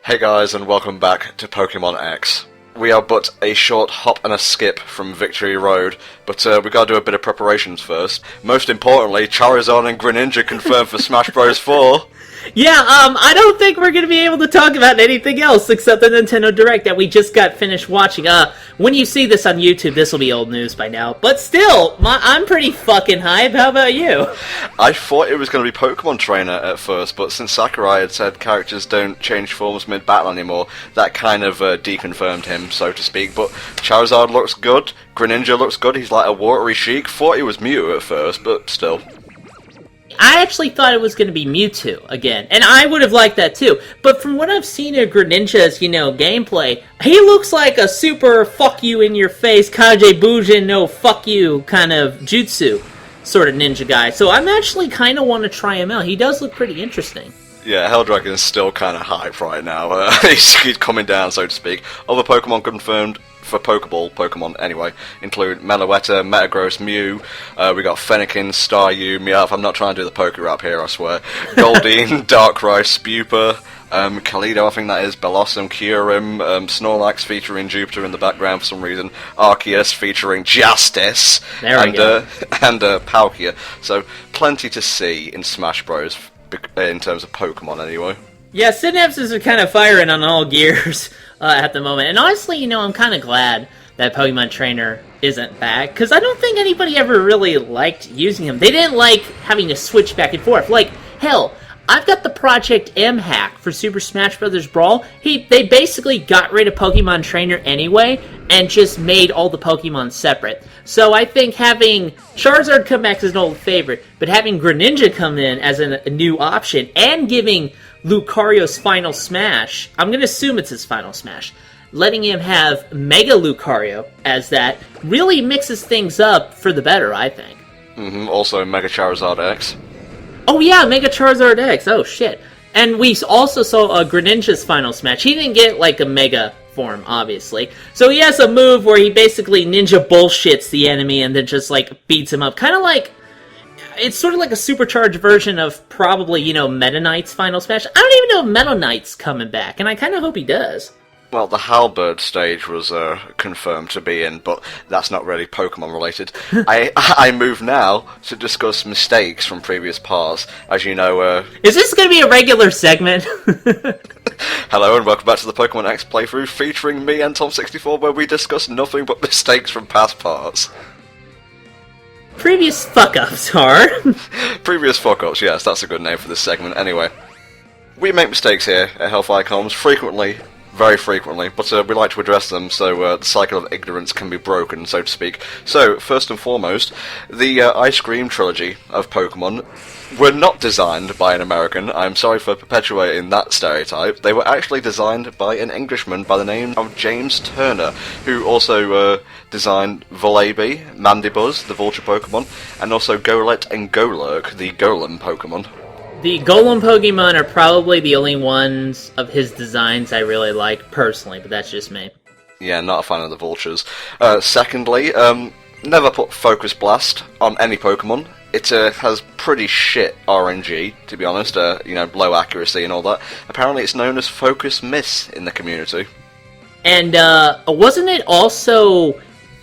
Hey guys, and welcome back to Pokemon X. We are but a short hop and a skip from Victory Road, but we gotta do a bit of preparations first. Most importantly, Charizard and Greninja confirmed for Smash Bros. 4. Yeah, I don't think we're going to be able to talk about anything else except the Nintendo Direct that we just got finished watching. When you see this on YouTube, this will be old news by now. But still, I'm pretty fucking hype. How about you? I thought it was going to be Pokemon Trainer at first, but since Sakurai had said characters don't change forms mid-battle anymore, that kind of deconfirmed him, so to speak. But Charizard looks good, Greninja looks good, he's like a watery Sheik. Thought he was Mewtwo at first, but still. I actually thought it was going to be Mewtwo again, and I would have liked that too. But from what I've seen of Greninja's, gameplay, he looks like a super fuck you in your face, Kage Bujin, no fuck you kind of jutsu sort of ninja guy. So I'm actually kind of want to try him out. He does look pretty interesting. Yeah, Helldragon is still kind of hype right now. He's coming down, so to speak. Other Pokemon confirmed for Pokeball Pokemon, anyway, include Meloetta, Metagross, Mew, we got Fennekin, Staryu, Meowth, I'm not trying to do the Poke rap here, I swear, Goldeen, Darkrai, Spupa, Kalido, I think that is, Bellossom, Kyurem, Snorlax featuring Jupiter in the background for some reason, Arceus featuring Justice, and Palkia. So, plenty to see in Smash Bros. In terms of Pokemon, anyway. Yeah, synapses are kind of firing on all gears at the moment. And honestly, I'm kind of glad that Pokemon Trainer isn't back, because I don't think anybody ever really liked using him. They didn't like having to switch back and forth. Like, hell, I've got the Project M hack for Super Smash Bros. Brawl. They basically got rid of Pokemon Trainer anyway, and just made all the Pokemon separate. So I think having Charizard come back is an old favorite, but having Greninja come in as a new option, and giving Lucario's Final Smash, I'm going to assume it's his Final Smash, letting him have Mega Lucario as that, really mixes things up for the better, I think. Also Mega Charizard X. Oh yeah, Mega Charizard X, oh shit. And we also saw Greninja's Final Smash. He didn't get like a Mega form, obviously. So he has a move where he basically ninja bullshits the enemy and then just like beats him up. Kind of like, it's sort of like a supercharged version of probably, Meta Knight's Final Smash. I don't even know if Meta Knight's coming back, and I kind of hope he does. Well, the Halberd stage was confirmed to be in, but that's not really Pokemon related. I move now to discuss mistakes from previous parts. As you know, Is this going to be a regular segment? Hello and welcome back to the Pokemon X playthrough featuring me and NTom64, where we discuss nothing but mistakes from past parts. Previous fuck-ups are... Previous fuck-ups, yes, that's a good name for this segment. Anyway, we make mistakes here at HellfireComms frequently, very frequently, but we like to address them so the cycle of ignorance can be broken, so to speak. So, first and foremost, the Ice Cream trilogy of Pokemon were not designed by an American. I'm sorry for perpetuating that stereotype. They were actually designed by an Englishman by the name of James Turner, who also designed Volibee, Mandibuzz, the Vulture Pokemon, and also Golett and Golurk, the Golem Pokemon. The Golem Pokemon are probably the only ones of his designs I really like, personally, but that's just me. Yeah, not a fan of the Vultures. Secondly, never put Focus Blast on any Pokemon. It has pretty shit RNG, to be honest, low accuracy and all that. Apparently it's known as Focus Miss in the community. And wasn't it also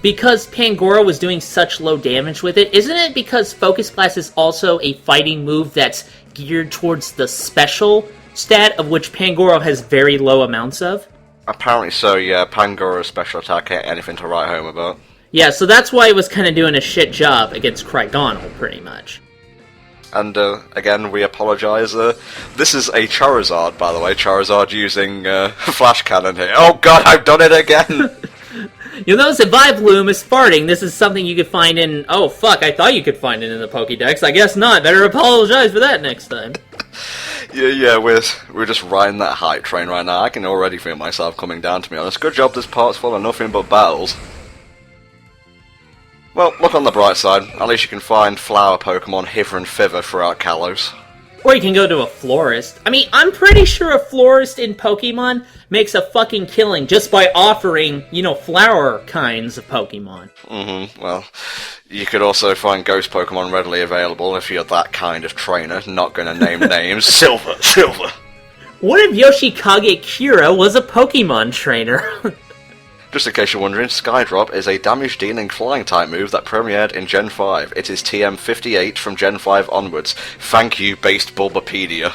because Pangoro was doing such low damage with it? Isn't it because Focus Blast is also a fighting move that's geared towards the special stat, of which Pangoro has very low amounts of? Apparently so, yeah. Pangoro's special attack ain't anything to write home about. Yeah, so that's why it was kind of doing a shit job against Cryogonal, pretty much. And, again, we apologise. This is a Charizard, by the way. Charizard using Flash Cannon here. Oh god, I've done it again! You'll notice that Vivloom is farting. This is something you could find in... Oh, fuck, I thought you could find it in the Pokédex. I guess not. Better apologize for that next time. Yeah, we're just riding that hype train right now. I can already feel myself coming down, to be honest. Good job this part's full of nothing but battles. Well, look on the bright side. At least you can find flower Pokemon hither and thither throughout Kalos. Or you can go to a florist. I mean, I'm pretty sure a florist in Pokemon makes a fucking killing just by offering, flower kinds of Pokemon. Well, you could also find ghost Pokemon readily available if you're that kind of trainer. Not gonna name names. Silver! What if Yoshikage Kira was a Pokemon trainer? Just in case you're wondering, Skydrop is a damage-dealing flying-type move that premiered in Gen 5. It is TM58 from Gen 5 onwards. Thank you, based Bulbapedia.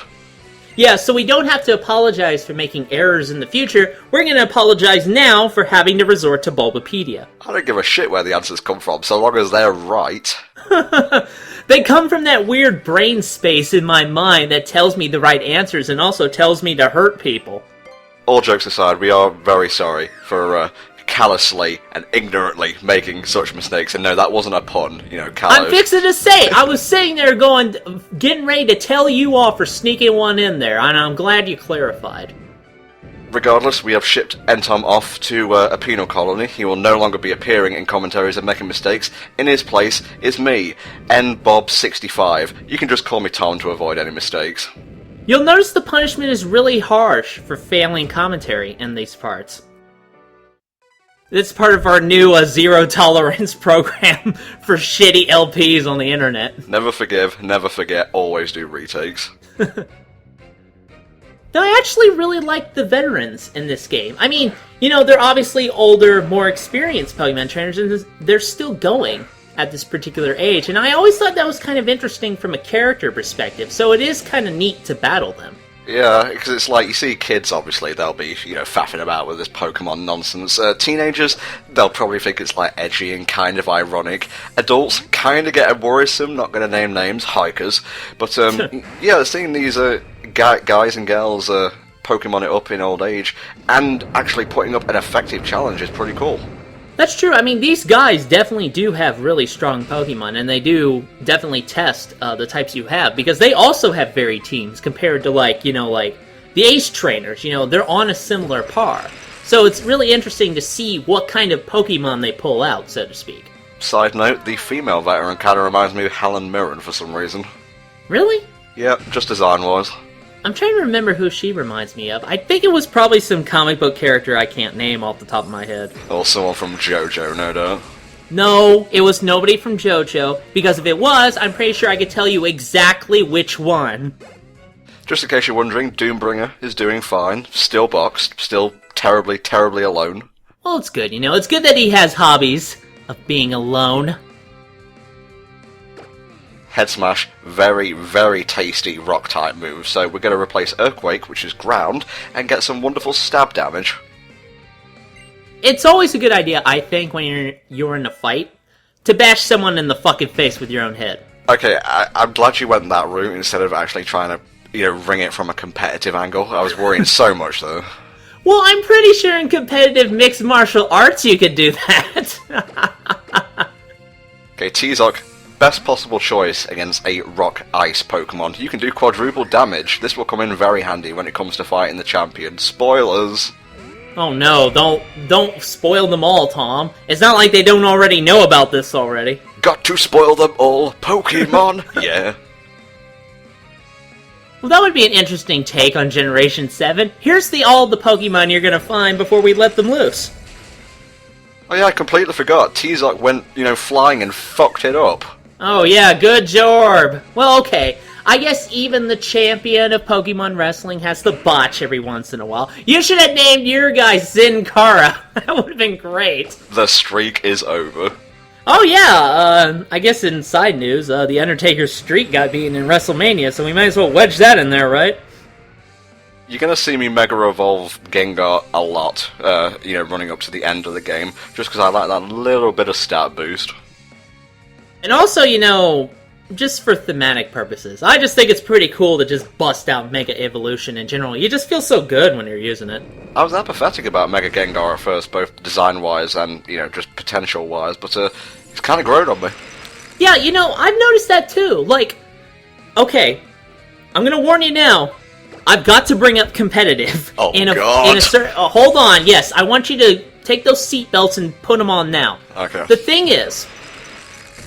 Yeah, so we don't have to apologize for making errors in the future. We're going to apologize now for having to resort to Bulbapedia. I don't give a shit where the answers come from, so long as they're right. They come from that weird brain space in my mind that tells me the right answers and also tells me to hurt people. All jokes aside, we are very sorry for callously and ignorantly making such mistakes. And no, that wasn't a pun, Kalos. I'm fixing to say, I was sitting there getting ready to tell you off for sneaking one in there, and I'm glad you clarified. Regardless, we have shipped NTom off to a penal colony. He will no longer be appearing in commentaries and making mistakes. In his place is me, NTom64. You can just call me Tom to avoid any mistakes. You'll notice the punishment is really harsh for failing commentary in these parts. It's part of our new zero tolerance program for shitty LPs on the internet. Never forgive, never forget, always do retakes. Now, I actually really like the veterans in this game. I mean, they're obviously older, more experienced Pokemon trainers, and they're still going at this particular age. And I always thought that was kind of interesting from a character perspective, so it is kind of neat to battle them. Yeah, because it's like, you see kids, obviously, they'll be, faffing about with this Pokemon nonsense. Teenagers, they'll probably think it's, edgy and kind of ironic. Adults kind of get worrisome, not going to name names, hikers. But, yeah, seeing these guys and girls Pokemon it up in old age, and actually putting up an effective challenge is pretty cool. That's true. I mean, these guys definitely do have really strong Pokemon, and they do definitely test the types you have, because they also have varied teams compared to, the Ace trainers. They're on a similar par. So it's really interesting to see what kind of Pokemon they pull out, so to speak. Side note, the female veteran kind of reminds me of Helen Mirren for some reason. Really? Yeah, just design-wise. I'm trying to remember who she reminds me of. I think it was probably some comic book character I can't name off the top of my head. Or someone from JoJo, no doubt. No, it was nobody from JoJo, because if it was, I'm pretty sure I could tell you exactly which one. Just in case you're wondering, Doombringer is doing fine. Still boxed, still terribly, terribly alone. Well, it's good, It's good that he has hobbies of being alone. Head Smash, very, very tasty rock-type move, so we're going to replace Earthquake, which is ground, and get some wonderful stab damage. It's always a good idea, I think, when you're in a fight, to bash someone in the fucking face with your own head. Okay, I'm glad you went that route instead of actually trying to, ring it from a competitive angle. I was worrying so much, though. Well, I'm pretty sure in competitive mixed martial arts you could do that. Okay, T-Zoc. Best possible choice against a rock-ice Pokemon. You can do quadruple damage. This will come in very handy when it comes to fighting the champion. Spoilers! Oh no, don't spoil them all, Tom. It's not like they don't already know about this already. Got to spoil them all, Pokemon! Yeah. Well, that would be an interesting take on Generation 7. Here's all the Pokemon you're gonna find before we let them loose. Oh yeah, I completely forgot. T-Zoc went, flying and fucked it up. Oh yeah, good Jorb. Well, okay. I guess even the champion of Pokemon Wrestling has to botch every once in a while. You should have named your guy Sin Cara. That would have been great. The streak is over. Oh yeah, I guess in side news, the Undertaker's streak got beaten in WrestleMania, so we might as well wedge that in there, right? You're going to see me Mega Evolve Gengar a lot, running up to the end of the game, just because I like that little bit of stat boost. And also, just for thematic purposes, I just think it's pretty cool to just bust out Mega Evolution in general. You just feel so good when you're using it. I was apathetic about Mega Gengar at first, both design-wise and, just potential-wise, but it's kind of grown on me. Yeah, I've noticed that too. Okay, I'm going to warn you now. I've got to bring up competitive. Oh, God. Hold on, yes, I want you to take those seatbelts and put them on now. Okay. The thing is,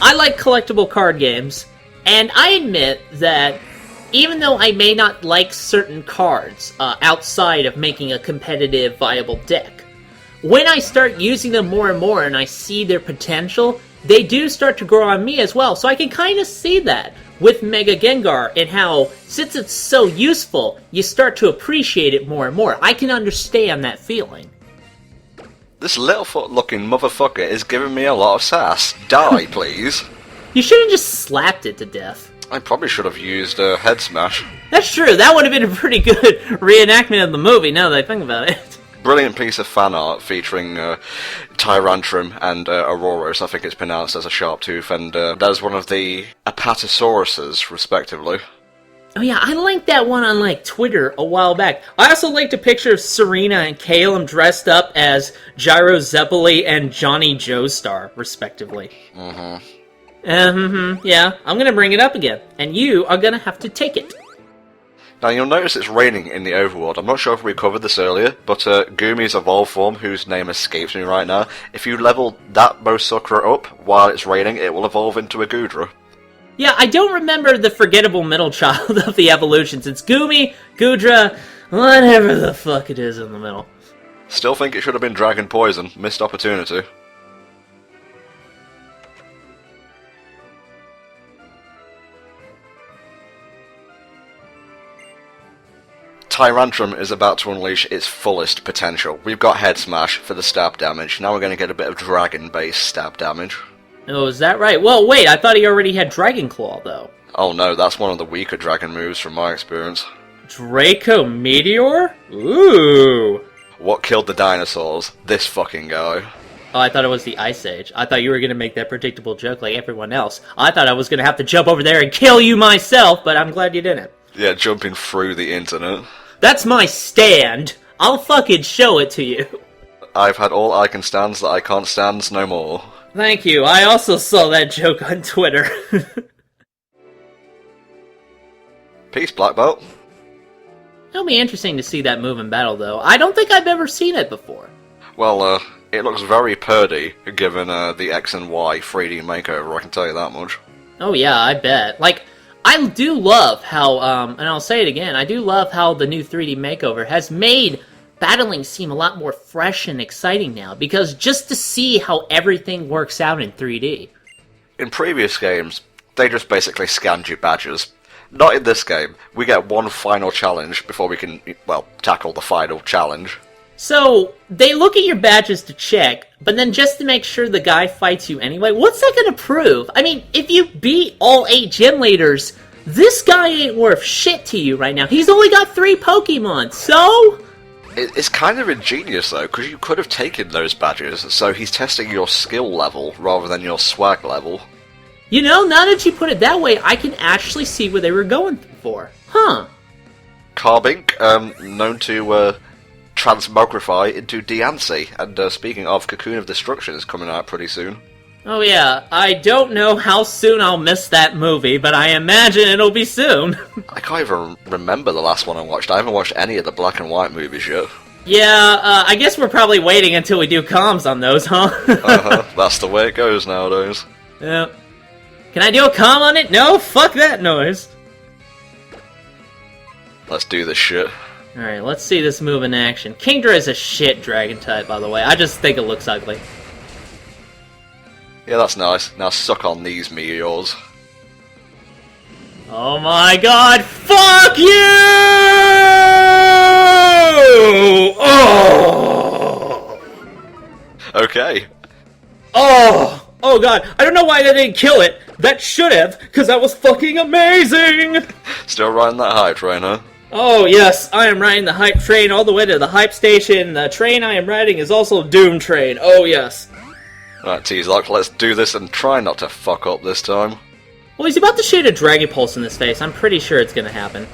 I like collectible card games, and I admit that even though I may not like certain cards outside of making a competitive, viable deck, when I start using them more and more and I see their potential, they do start to grow on me as well. So I can kind of see that with Mega Gengar, and how, since it's so useful, you start to appreciate it more and more. I can understand that feeling. This Littlefoot-looking motherfucker is giving me a lot of sass. Die, please. You should have just slapped it to death. I probably should have used a head smash. That's true, that would have been a pretty good reenactment of the movie, now that I think about it. Brilliant piece of fan art featuring Tyrantrum and Auroros, I think it's pronounced as a Sharptooth, and that is one of the Apatosauruses, respectively. Oh yeah, I linked that one on, like, Twitter a while back. I also linked a picture of Serena and Caleb dressed up as Gyro Zeppeli and Johnny Joestar, respectively. Yeah, I'm gonna bring it up again, and you are gonna have to take it. Now you'll notice it's raining in the overworld. I'm not sure if we covered this earlier, but Gumi's evolved form, whose name escapes me right now, if you level that Bosukra up while it's raining, it will evolve into a Goodra. Yeah, I don't remember the forgettable middle child of the evolutions. It's Gumi, Goodra, whatever the fuck it is in the middle. Still think it should have been Dragon Poison. Missed opportunity. Tyrantrum is about to unleash its fullest potential. We've got Head Smash for the stab damage. Now we're going to get a bit of Dragon-based stab damage. Oh, is that right? Well, wait, I thought he already had Dragon Claw, though. Oh no, that's one of the weaker Dragon moves from my experience. Draco Meteor? Ooh. What killed the dinosaurs? This fucking guy. Oh, I thought it was the Ice Age. I thought you were going to make that predictable joke like everyone else. I thought I was going to have to jump over there and kill you myself, but I'm glad you didn't. Yeah, jumping through the internet. That's my stand. I'll fucking show it to you. I've had all I can stands that I can't stands no more. Thank you. I also saw that joke on Twitter. Peace, Black Belt. It'll be interesting to see that move in battle, though. I don't think I've ever seen it before. Well, it looks very purdy, given the X and Y 3D makeover, I can tell you that much. Oh yeah, I bet. Like, I do love how, and I'll say it again, I do love how the new 3D makeover has made battling seem a lot more fresh and exciting now, because just to see how everything works out in 3D. In previous games, they just basically scanned your badges. Not in this game. We get one final challenge before we can, well, tackle the final challenge. So, they look at your badges to check, but then just to make sure the guy fights you anyway, what's that gonna prove? I mean, if you beat all 8 gym leaders, this guy ain't worth shit to you right now. He's only got 3 Pokemon, so? It's kind of ingenious, though, because you could have taken those badges, so he's testing your skill level rather than your swag level. You know, now that you put it that way, I can actually see what they were going for. Huh. Carbink, known to transmogrify into Diancie, and speaking of, Cocoon of Destruction is coming out pretty soon. Oh yeah, I don't know how soon I'll miss that movie, but I imagine it'll be soon. I can't even remember the last one I watched. I haven't watched any of the black and white movies yet. Yeah, I guess we're probably waiting until we do comms on those, huh? That's the way it goes nowadays. Yeah. Can I do a comm on it? No? Fuck that noise. Let's do this shit. Alright, let's see this move in action. Kingdra is a shit dragon type, by the way. I just think it looks ugly. Yeah, that's nice. Now suck on these meteors. Oh my god, fuck you! Oh! Okay. Oh god, I don't know why they didn't kill it. That should have, because that was fucking amazing! Still riding that hype train, huh? Oh yes, I am riding the hype train all the way to the hype station. The train I am riding is also Doom Train. Oh yes. Right, T-Lock, let's do this and try not to fuck up this time. Well, he's about to shoot a Dragon Pulse in his face. I'm pretty sure it's gonna happen.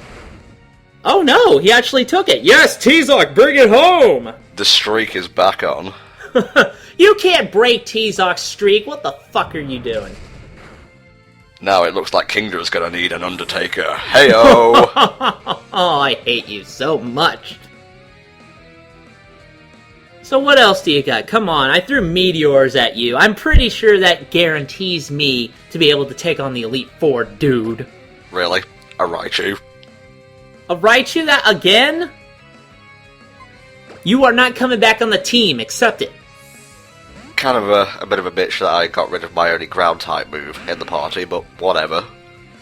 Oh no, he actually took it. Yes, T-Lock, bring it home! The streak is back on. You can't break T-Lock's streak. What the fuck are you doing? Now it looks like Kingdra's gonna need an Undertaker. Heyo! Oh, I hate you so much. So what else do you got? Come on, I threw meteors at you. I'm pretty sure that guarantees me to be able to take on the Elite Four, dude. Really? A Raichu? A Raichu that again? You are not coming back on the team, accept it. Kind of a bit of a bitch that I got rid of my only ground type move in the party, but whatever.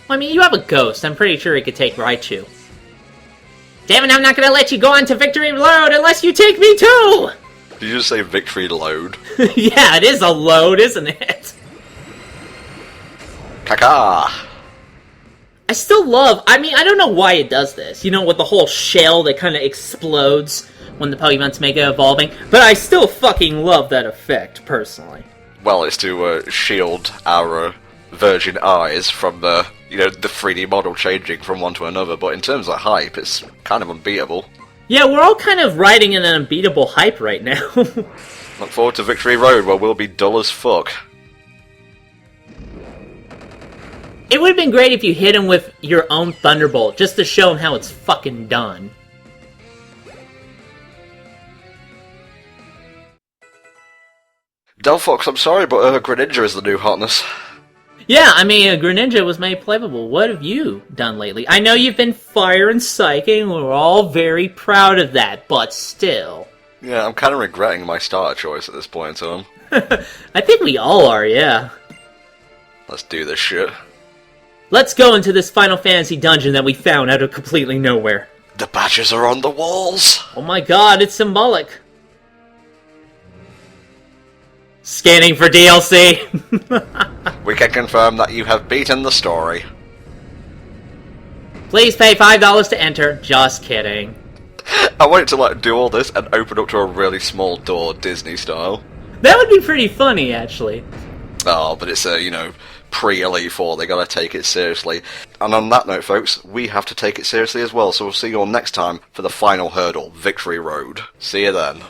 Well, I mean, you have a ghost. I'm pretty sure he could take Raichu. Damn it, I'm not gonna let you go on to Victory Road unless you take me too! Did you just say victory load? Yeah, it is a load, isn't it? Kaka! I still love... I mean, I don't know why it does this. You know, with the whole shell that kind of explodes when the Pokemon's Mega Evolving. But I still fucking love that effect, personally. Well, it's to shield our virgin eyes from the, the 3D model changing from one to another, but in terms of hype, it's kind of unbeatable. Yeah, we're all kind of riding in an unbeatable hype right now. Look forward to Victory Road, where we'll be dull as fuck. It would have been great if you hit him with your own Thunderbolt, just to show him how it's fucking done. Delphox, I'm sorry, but Greninja is the new hotness. Yeah, I mean, Greninja was made playable. What have you done lately? I know you've been Fire and Psychic, and we're all very proud of that, but still. Yeah, I'm kind of regretting my starter choice at this point in time. I think we all are, yeah. Let's do this shit. Let's go into this Final Fantasy dungeon that we found out of completely nowhere. The badges are on the walls! Oh my god, it's symbolic. Scanning for DLC. We can confirm that you have beaten the story. Please pay $5 to enter. Just kidding. I want it to do all this and open up to a really small door, Disney style. That would be pretty funny, actually. Oh, but it's pre-Elite Four, they gotta take it seriously. And on that note, folks, we have to take it seriously as well, so we'll see you all next time for the final hurdle, Victory Road. See you then.